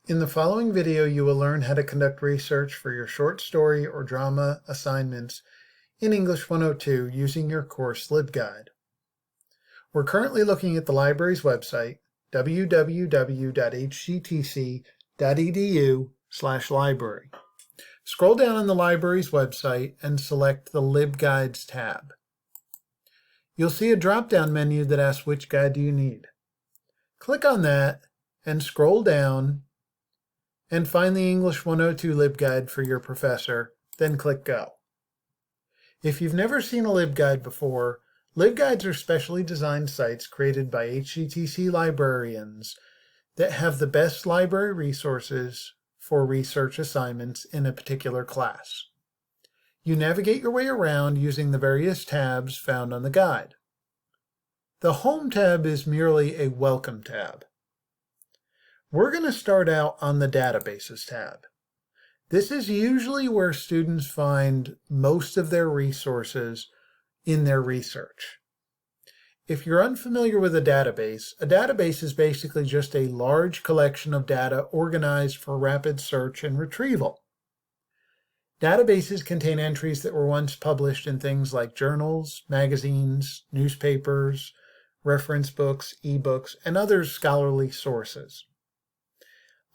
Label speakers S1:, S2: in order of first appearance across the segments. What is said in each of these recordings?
S1: In the following video, you will learn how to conduct research for your short story or drama assignments in English 102 using your course LibGuide. We're currently looking at the library's website, www.hgtc.edu/library. Scroll down on the library's website and select the LibGuides tab. You'll see a drop-down menu that asks which guide do you need. Click on that and scroll down and find the English 102 LibGuide for your professor, then click Go. If you've never seen a LibGuide before, LibGuides are specially designed sites created by HGTC librarians that have the best library resources for research assignments in a particular class. You navigate your way around using the various tabs found on the guide. The Home tab is merely a welcome tab. We're going to start out on the Databases tab. This is usually where students find most of their resources in their research. If you're unfamiliar with a database is basically just a large collection of data organized for rapid search and retrieval. Databases contain entries that were once published in things like journals, magazines, newspapers, reference books, ebooks, and other scholarly sources.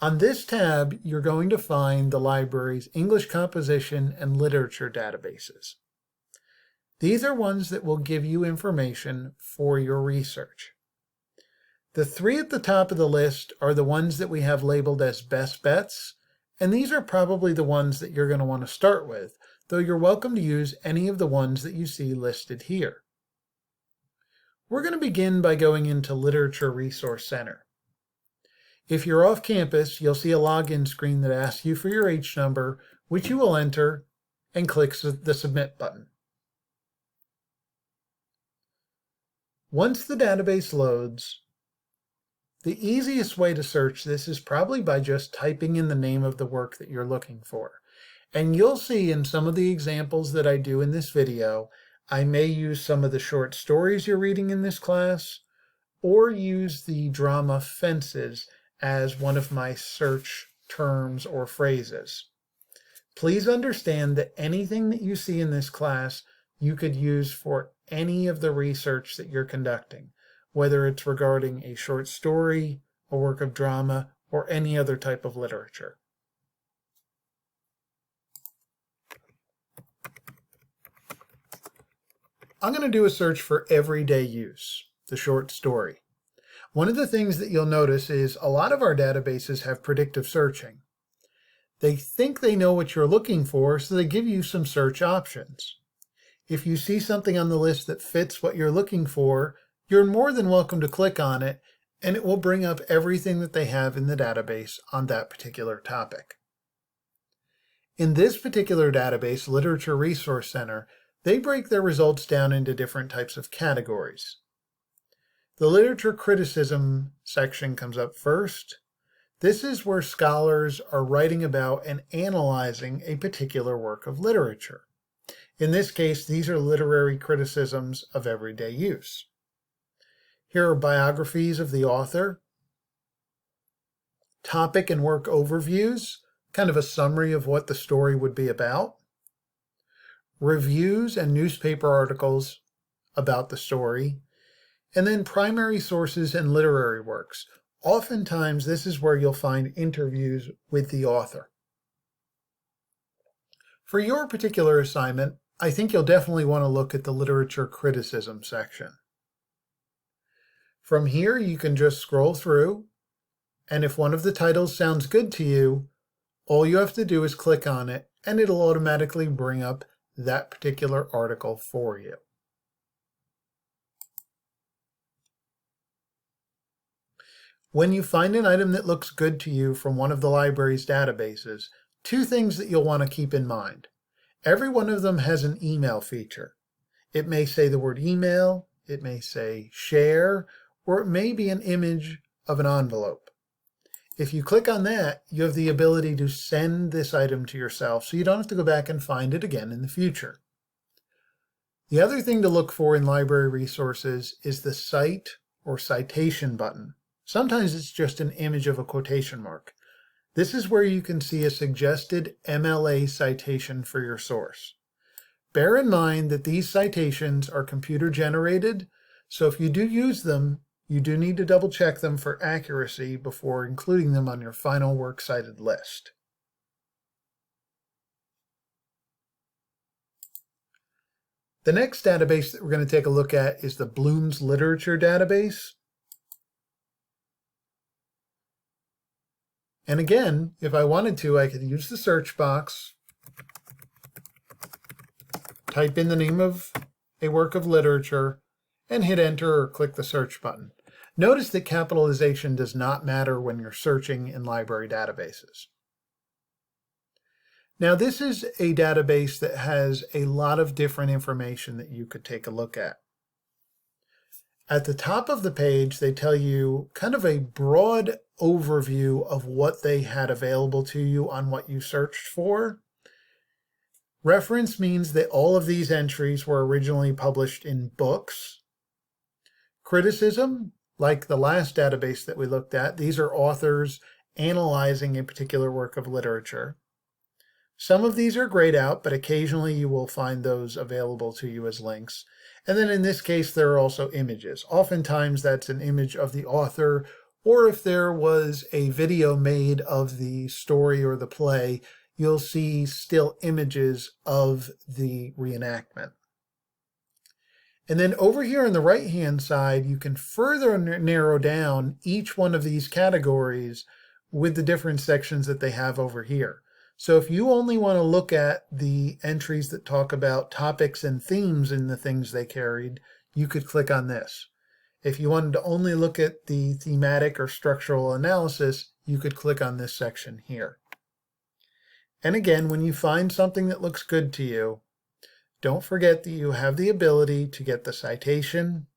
S1: On this tab, you're going to find the library's English composition and literature databases. These are ones that will give you information for your research. The three at the top of the list are the ones that we have labeled as best bets, and these are probably the ones that you're going to want to start with, though you're welcome to use any of the ones that you see listed here. We're going to begin by going into Literature Resource Center. If you're off campus, you'll see a login screen that asks you for your H number, which you will enter, and click the Submit button. Once the database loads, the easiest way to search this is probably by just typing in the name of the work that you're looking for. And you'll see in some of the examples that I do in this video, I may use some of the short stories you're reading in this class, or use the drama Fences as one of my search terms or phrases. Please understand that anything that you see in this class you could use for any of the research that you're conducting, whether it's regarding a short story, a work of drama, or any other type of literature. I'm going to do a search for everyday use, the short story. One of the things that you'll notice is a lot of our databases have predictive searching. They think they know what you're looking for, so they give you some search options. If you see something on the list that fits what you're looking for, you're more than welcome to click on it, and it will bring up everything that they have in the database on that particular topic. In this particular database, Literature Resource Center, they break their results down into different types of categories. The literature criticism section comes up first. This is where scholars are writing about and analyzing a particular work of literature. In this case, these are literary criticisms of everyday use. Here are biographies of the author, topic and work overviews, kind of a summary of what the story would be about, reviews and newspaper articles about the story, and then primary sources and literary works. Oftentimes, this is where you'll find interviews with the author. For your particular assignment, I think you'll definitely want to look at the literature criticism section. From here, you can just scroll through, and if one of the titles sounds good to you, all you have to do is click on it, and it'll automatically bring up that particular article for you. When you find an item that looks good to you from one of the library's databases, two things that you'll want to keep in mind. Every one of them has an email feature. It may say the word email, it may say share, or it may be an image of an envelope. If you click on that, you have the ability to send this item to yourself, so you don't have to go back and find it again in the future. The other thing to look for in library resources is the Cite or Citation button. Sometimes it's just an image of a quotation mark. This is where you can see a suggested MLA citation for your source. Bear in mind that these citations are computer generated, so if you do use them, you do need to double check them for accuracy before including them on your final works cited list. The next database that we're going to take a look at is the Bloom's Literature Database. And again, if I wanted to, I could use the search box, type in the name of a work of literature, and hit enter or click the search button. Notice that capitalization does not matter when you're searching in library databases. Now, this is a database that has a lot of different information that you could take a look at. At the top of the page, they tell you kind of a broad overview of what they had available to you on what you searched for. Reference means that all of these entries were originally published in books. Criticism, like the last database that we looked at, these are authors analyzing a particular work of literature. Some of these are grayed out, but occasionally you will find those available to you as links. And then in this case, there are also images. Oftentimes that's an image of the author, or if there was a video made of the story or the play, you'll see still images of the reenactment. And then over here on the right-hand side, you can further narrow down each one of these categories with the different sections that they have over here. So if you only want to look at the entries that talk about topics and themes in the things they carried, you could click on this. If you wanted to only look at the thematic or structural analysis, you could click on this section here. And again, when you find something that looks good to you, don't forget that you have the ability to get the citation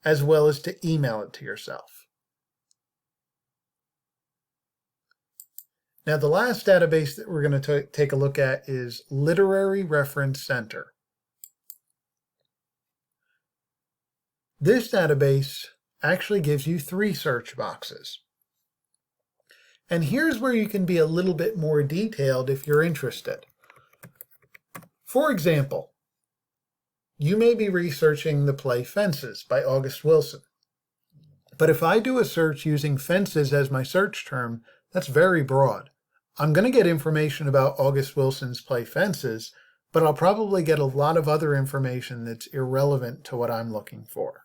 S1: as well as to email it to yourself. Now, the last database that we're going to take a look at is Literary Reference Center. This database actually gives you 3 search boxes. And here's where you can be a little bit more detailed if you're interested. For example, you may be researching the play Fences by August Wilson. But if I do a search using Fences as my search term, that's very broad. I'm going to get information about August Wilson's play Fences, but I'll probably get a lot of other information that's irrelevant to what I'm looking for.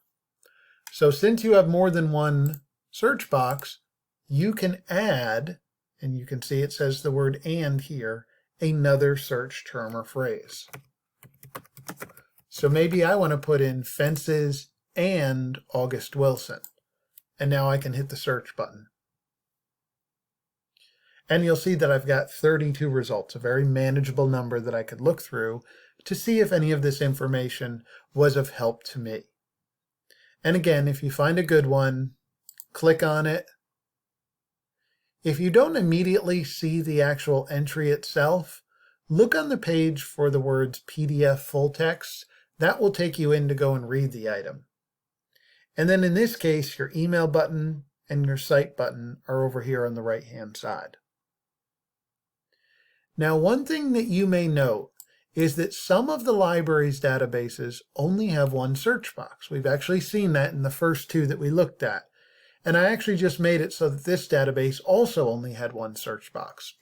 S1: So since you have more than one search box, you can add, and you can see it says the word "and" here, another search term or phrase. So maybe I want to put in Fences and August Wilson, and now I can hit the search button. And you'll see that I've got 32 results, a very manageable number that I could look through to see if any of this information was of help to me. And again, if you find a good one, click on it. If you don't immediately see the actual entry itself, look on the page for the words PDF full text. That will take you in to go and read the item. And then in this case, your email button and your cite button are over here on the right-hand side. Now, one thing that you may note is that some of the library's databases only have one search box. We've actually seen that in the first 2 that we looked at. And I actually just made it so that this database also only had one search box.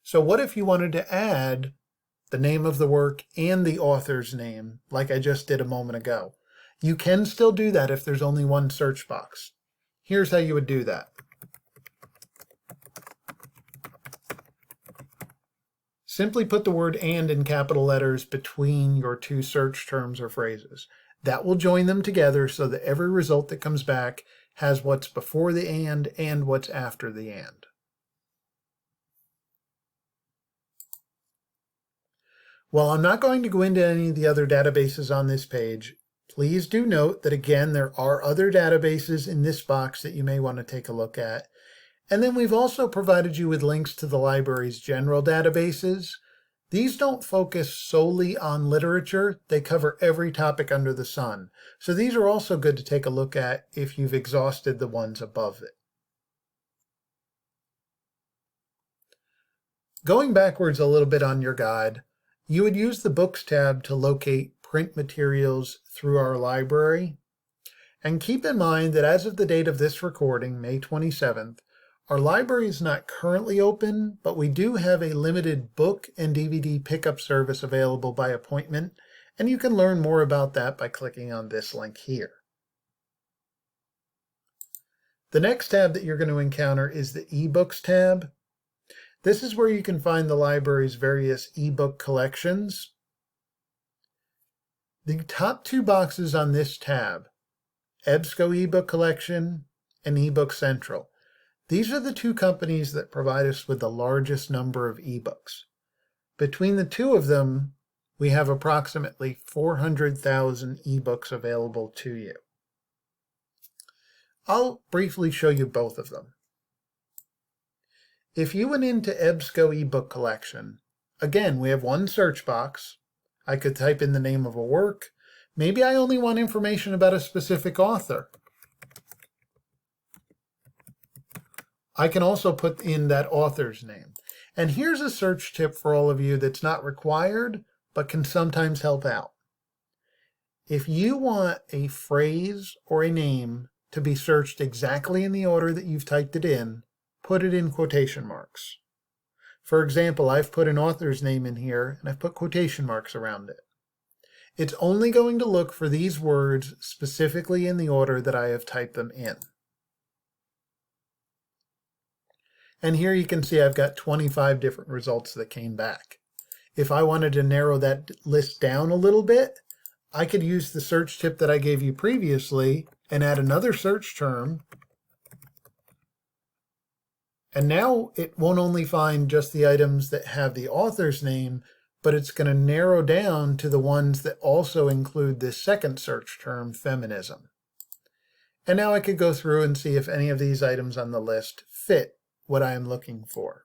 S1: So what if you wanted to add the name of the work and the author's name, like I just did a moment ago? You can still do that if there's only one search box. Here's how you would do that. Simply put the word "and" in capital letters between your 2 search terms or phrases. That will join them together so that every result that comes back has what's before the and what's after the and. While I'm not going to go into any of the other databases on this page, please do note that again, there are other databases in this box that you may want to take a look at. And then we've also provided you with links to the library's general databases. These don't focus solely on literature. They cover every topic under the sun. So these are also good to take a look at if you've exhausted the ones above it. Going backwards a little bit on your guide, you would use the Books tab to locate print materials through our library. And keep in mind that as of the date of this recording, May 27th, our library is not currently open, but we do have a limited book and DVD pickup service available by appointment, and you can learn more about that by clicking on this link here. The next tab that you're going to encounter is the eBooks tab. This is where you can find the library's various ebook collections. The top two boxes on this tab, EBSCO eBook Collection and eBook Central. These are the two companies that provide us with the largest number of ebooks. Between the two of them, we have approximately 400,000 ebooks available to you. I'll briefly show you both of them. If you went into EBSCO eBook Collection, again, we have one search box. I could type in the name of a work. Maybe I only want information about a specific author. I can also put in that author's name. And here's a search tip for all of you that's not required, but can sometimes help out. If you want a phrase or a name to be searched exactly in the order that you've typed it in, put it in quotation marks. For example, I've put an author's name in here, and I've put quotation marks around it. It's only going to look for these words specifically in the order that I have typed them in. And here you can see I've got 25 different results that came back. If I wanted to narrow that list down a little bit, I could use the search tip that I gave you previously and add another search term. And now it won't only find just the items that have the author's name, but it's going to narrow down to the ones that also include this second search term, feminism. And now I could go through and see if any of these items on the list fit what I am looking for.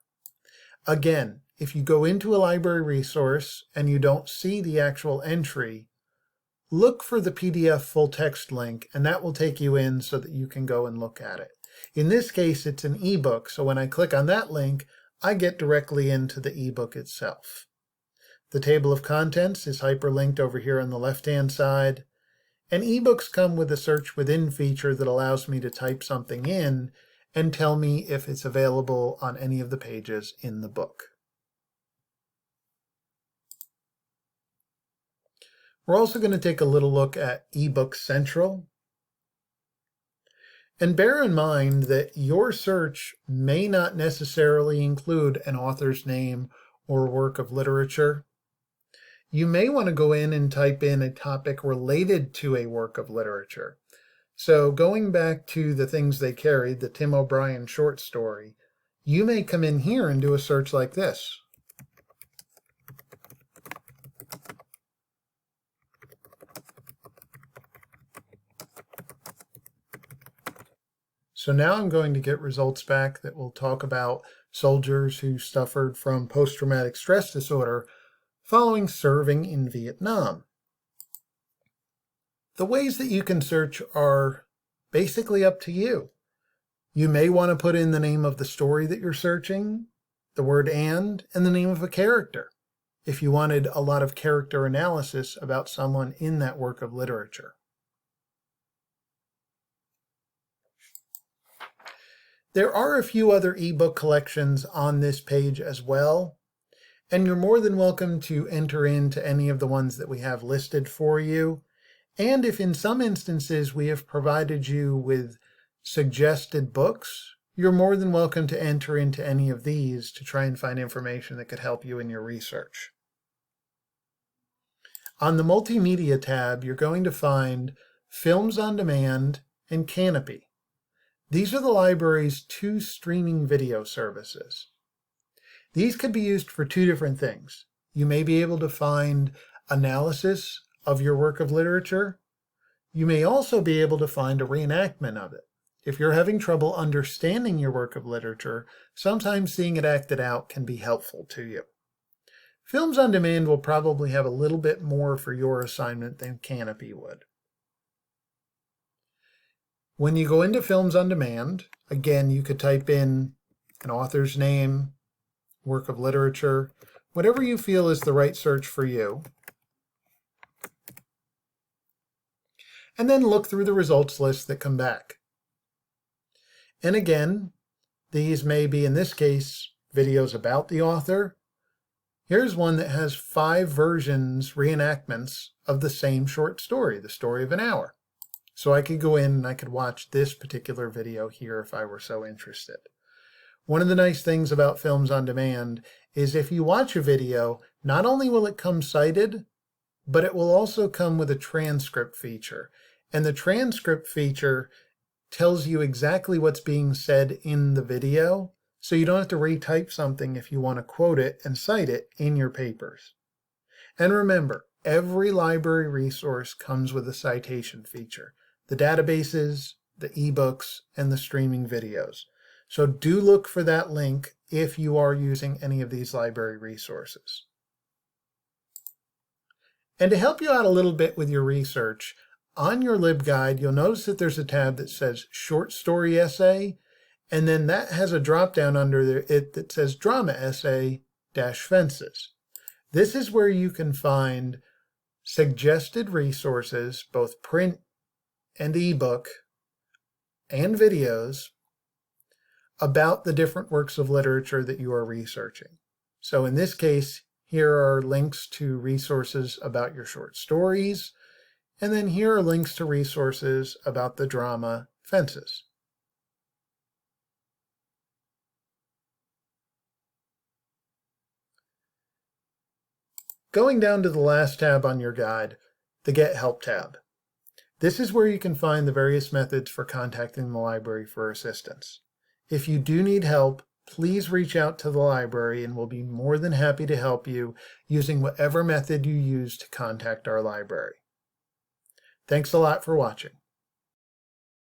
S1: Again, if you go into a library resource and you don't see the actual entry, look for the PDF full text link, and that will take you in so that you can go and look at it. In this case, it's an ebook, so when I click on that link, I get directly into the ebook itself. The table of contents is hyperlinked over here on the left-hand side, and ebooks come with a search within feature that allows me to type something in and tell me if it's available on any of the pages in the book. We're also going to take a little look at eBook Central. And bear in mind that your search may not necessarily include an author's name or work of literature. You may want to go in and type in a topic related to a work of literature. So going back to the things they carried, the Tim O'Brien short story, you may come in here and do a search like this. So now I'm going to get results back that will talk about soldiers who suffered from post-traumatic stress disorder following serving in Vietnam. The ways that you can search are basically up to you. You may want to put in the name of the story that you're searching, the word and the name of a character, if you wanted a lot of character analysis about someone in that work of literature. There are a few other ebook collections on this page as well, and you're more than welcome to enter into any of the ones that we have listed for you. And if in some instances we have provided you with suggested books, you're more than welcome to enter into any of these to try and find information that could help you in your research. On the Multimedia tab, you're going to find Films on Demand and Canopy. These are the library's two streaming video services. These could be used for two different things. You may be able to find analysis of your work of literature. You may also be able to find a reenactment of it. If you're having trouble understanding your work of literature, sometimes seeing it acted out can be helpful to you. Films on Demand will probably have a little bit more for your assignment than Canopy would. When you go into Films on Demand, again, you could type in an author's name work of literature, whatever you feel is the right search for you. And then look through the results lists that come back. And again, these may be, in this case, videos about the author. Here's one that has 5 versions, reenactments of the same short story, the story of an hour. So I could go in and I could watch this particular video here if I were so interested. One of the nice things about Films on Demand is if you watch a video, not only will it come cited, but it will also come with a transcript feature. And the transcript feature tells you exactly what's being said in the video, so you don't have to retype something if you want to quote it and cite it in your papers. And remember, every library resource comes with a citation feature. The databases, the ebooks, and the streaming videos. So do look for that link if you are using any of these library resources. And to help you out a little bit with your research, on your LibGuide, you'll notice that there's a tab that says Short Story Essay, and then that has a drop-down under it that says Drama Essay-Fences. This is where you can find suggested resources, both print and ebook and videos, about the different works of literature that you are researching. So in this case, here are links to resources about your short stories, and then here are links to resources about the drama Fences. Going down to the last tab on your guide, the Get Help tab. This is where you can find the various methods for contacting the library for assistance. If you do need help, please reach out to the library and we'll be more than happy to help you using whatever method you use to contact our library. Thanks a lot for watching.